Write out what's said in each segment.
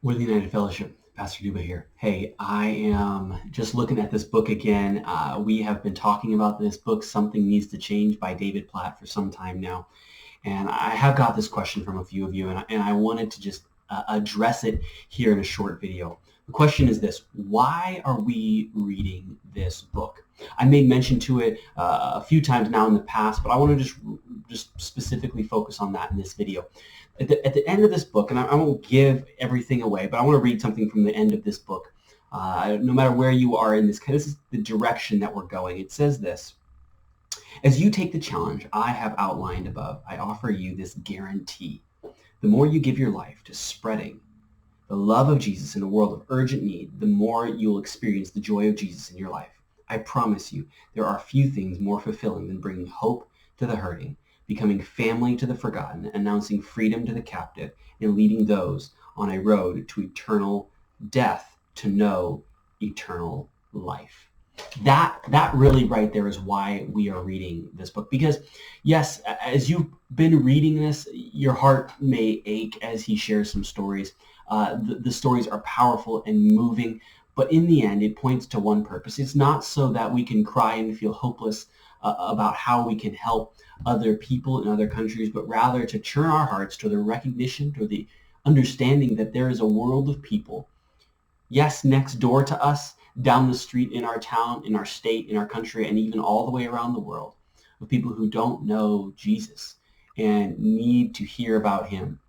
With the United Fellowship, Pastor Duba here. Hey, I am just looking at this book again. We have been talking about this book, Something Needs to Change by David Platt, for some time now. And I have got this question from a few of you, and I wanted to just address it here in a short video. The question is this: why are we reading this book? I made mention to it a few times now in the past, but I want to just specifically focus on that in this video. At the end of this book, and I won't give everything away, but I want to read something from the end of this book. No matter where you are in this is the direction that we're going. It says this: as you take the challenge I have outlined above, I offer you this guarantee. The more you give your life to spreading the love of Jesus in a world of urgent need, the more you'll experience the joy of Jesus in your life. I promise you, there are few things more fulfilling than bringing hope to the hurting, becoming family to the forgotten, announcing freedom to the captive, and leading those on a road to eternal death to know eternal life. That really right there is why we are reading this book. Because yes, as you've been reading this, your heart may ache as he shares some stories. The stories are powerful and moving, but in the end, it points to one purpose. It's not so that we can cry and feel hopeless about how we can help other people in other countries, but rather to turn our hearts to the recognition, to the understanding that there is a world of people, yes, next door to us, down the street in our town, in our state, in our country, and even all the way around the world, of people who don't know Jesus and need to hear about him.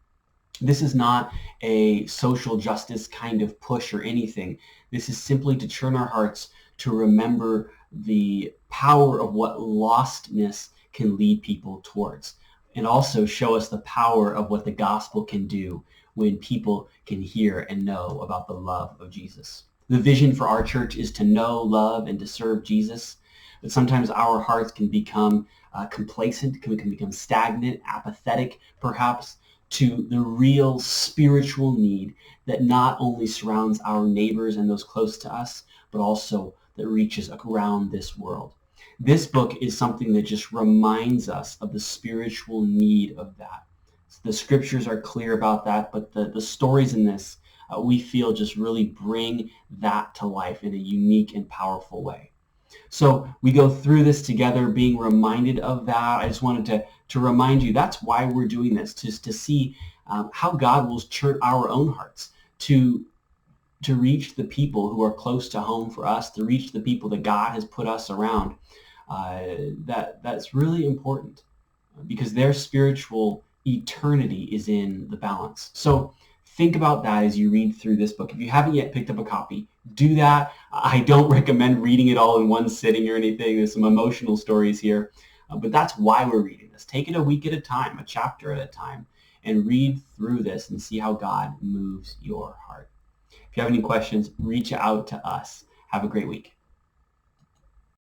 This is not a social justice kind of push or anything. This is simply to turn our hearts to remember the power of what lostness can lead people towards, and also show us the power of what the gospel can do when people can hear and know about the love of Jesus. The vision for our church is to know, love, and to serve Jesus, but sometimes our hearts can become complacent, can become stagnant, apathetic, perhaps, to the real spiritual need that not only surrounds our neighbors and those close to us, but also that reaches around this world. This book is something that just reminds us of the spiritual need of that. The scriptures are clear about that, but the stories in this, we feel just really bring that to life in a unique and powerful way. So we go through this together being reminded of that. I just wanted to remind you that's why we're doing this, just to see how God will turn our own hearts to reach the people who are close to home for us, to reach the people that God has put us around. That's really important because their spiritual eternity is in the balance. So think about that as you read through this book. If you haven't yet picked up a copy, do that. I don't recommend reading it all in one sitting or anything. There's some emotional stories here, but that's why we're reading this. Take it a week at a time, a chapter at a time, and read through this and see how God moves your heart. If you have any questions, reach out to us. Have a great week.